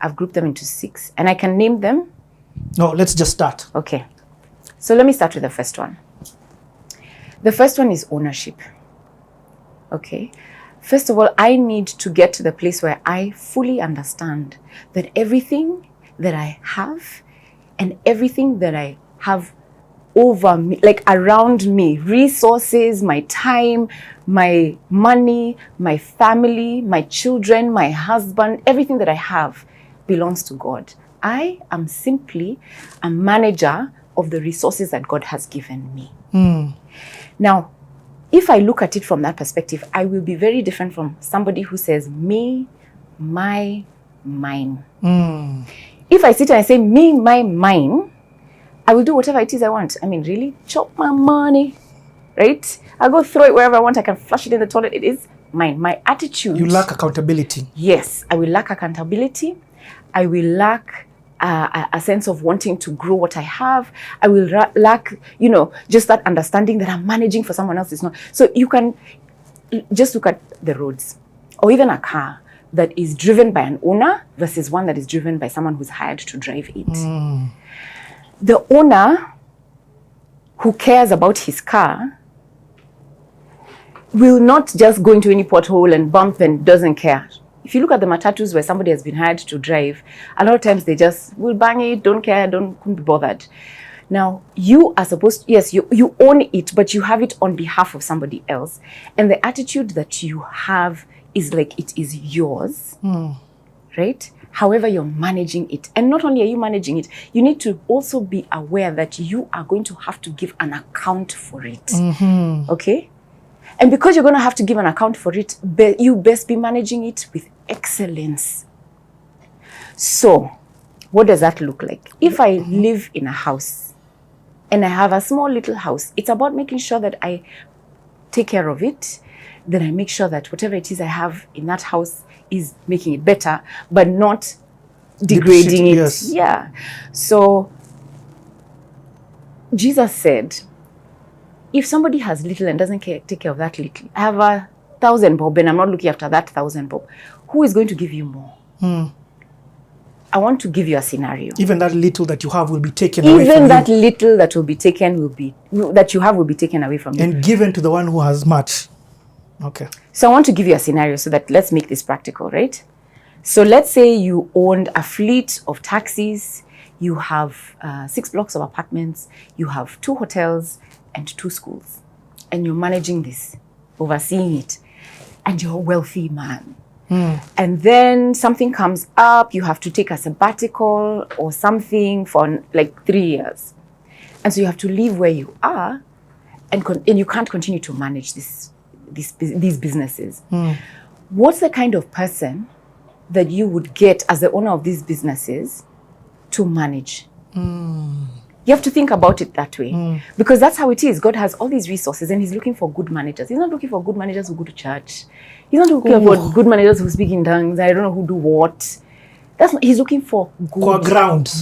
I've grouped them into 6, and I can name them. No, let's just start. Okay. So let me start with the first one. The first one is ownership. Okay. First of all, I need to get to the place where I fully understand that everything that I have and everything that I have over me, like around me, resources, my time, my money, my family, my children, my husband, everything that I have belongs to God. I am simply a manager of the resources that God has given me. Now, if I look at it from that perspective, I will be very different from somebody who says me, my, mine. If I sit and I say me, my, mine, I will do whatever it is I want. I mean, really, chop my money, right? I'll go throw it wherever I want. I can flush it in the toilet. It is mine. My attitude. You lack accountability. Yes, I will lack accountability. I will lack a sense of wanting to grow what I have. I will lack, just that understanding that I'm managing for someone else. Is not. So you can just look at the roads, or even a car that is driven by an owner versus one that is driven by someone who's hired to drive it. The owner who cares about his car will not just go into any pothole and bump and doesn't care. If you look at the matatus where somebody has been hired to drive, a lot of times they just will bang it, don't care, couldn't be bothered. Now, you are supposed to, yes, you own it, but you have it on behalf of somebody else. And the attitude that you have is like it is yours, right? However, you're managing it. And not only are you managing it, you need to also be aware that you are going to have to give an account for it. Okay? And because you're going to have to give an account for it, you best be managing it with excellence. So, what does that look like? If I live in a house and I have a small little house, it's about making sure that I take care of it. Then I make sure that whatever it is I have in that house is making it better, but not degrading it. Yes. Yeah. So Jesus said, if somebody has little and doesn't take care of that little, I have 1,000 bob and I'm not looking after that 1,000 bob, who is going to give you more? I want to give you a scenario. Even that little that you have will be taken away from you. Even that little that will be taken that you have will be taken away from you. And given to the one who has much. Okay. So I want to give you a scenario so that let's make this practical, right? So let's say you owned a fleet of taxis, you have 6 blocks of apartments, you have 2 hotels and 2 schools, and you're managing this, overseeing it, and you're a wealthy man. And then something comes up, you have to take a sabbatical or something for like 3 years. And so you have to leave where you are and you can't continue to manage these businesses. What's the kind of person that you would get as the owner of these businesses to manage? You have to think about it that way. Because that's how it is. God has all these resources and he's looking for good managers. He's not looking for good managers who go to church. He's not looking for good managers who speak in tongues. I don't know who do what. He's looking for good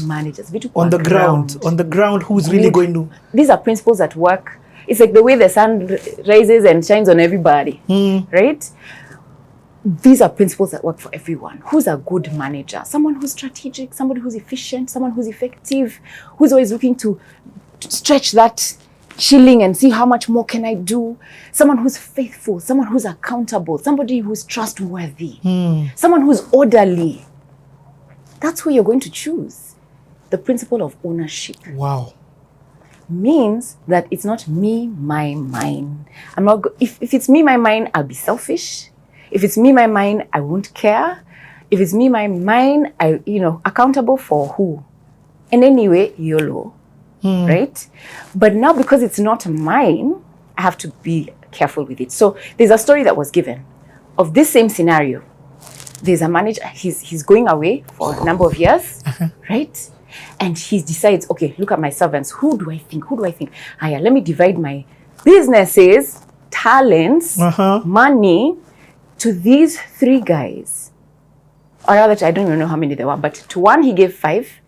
managers. On the ground, who's really going to... These are principles at work. It's like the way the sun rises and shines on everybody, right? These are principles that work for everyone. Who's a good manager? Someone who's strategic, somebody who's efficient, someone who's effective, who's always looking to stretch that shilling and see how much more can I do. Someone who's faithful, someone who's accountable, somebody who's trustworthy, someone who's orderly. That's who you're going to choose. The principle of ownership. Wow. Means that it's not me, my, mine. I'm not. If it's me, my, mine, I'll be selfish. If it's me, my, mine, I won't care. If it's me, my, mine, accountable for who? And anyway, YOLO, right? But now because it's not mine, I have to be careful with it. So there's a story that was given of this same scenario. There's a manager. He's going away for a number of years, right? And he decides, okay, look at my servants. Who do I think? Yeah, let me divide my businesses, talents, money to these 3 guys. Or rather, I don't even know how many there were, but to one he gave 5,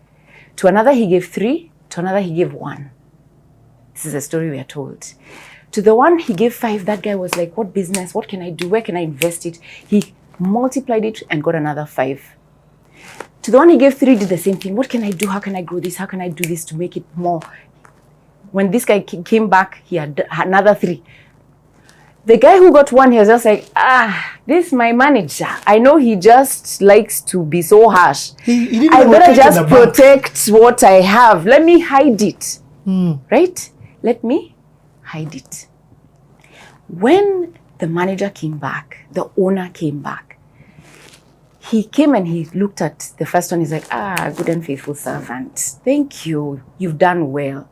to another he gave 3, to another he gave 1. This is a story we are told. To the one he gave 5, that guy was like, what business? What can I do? Where can I invest it? He multiplied it and got another 5. To the one he gave 3, did the same thing. What can I do? How can I grow this? How can I do this to make it more? When this guy came back, he had another 3. The guy who got 1, he was just like, this is my manager. I know he just likes to be so harsh. He didn't I even better rotate in just the bank. protect what I have. Let me hide it. Right? Let me hide it. When the manager came back, the owner came back, he came and he looked at the first one. He's like, good and faithful servant. Thank you. You've done well.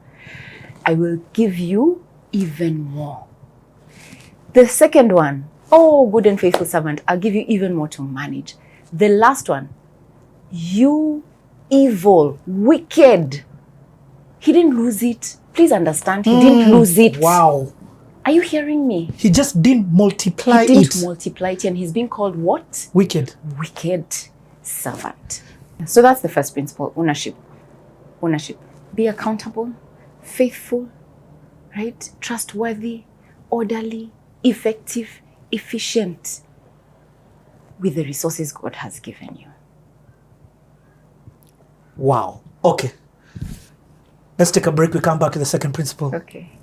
I will give you even more. The second one, good and faithful servant, I'll give you even more to manage. The last one, you evil, wicked. He didn't lose it. Please understand, he didn't lose it. Wow. Are you hearing me? He just didn't multiply He didn't it. multiply it, and he's being called what? Wicked. Wicked servant. So that's the first principle, ownership. Ownership. Be accountable, faithful, right? Trustworthy, orderly, effective, efficient with the resources God has given you. Wow. Okay. Let's take a break. We come back to the second principle. Okay.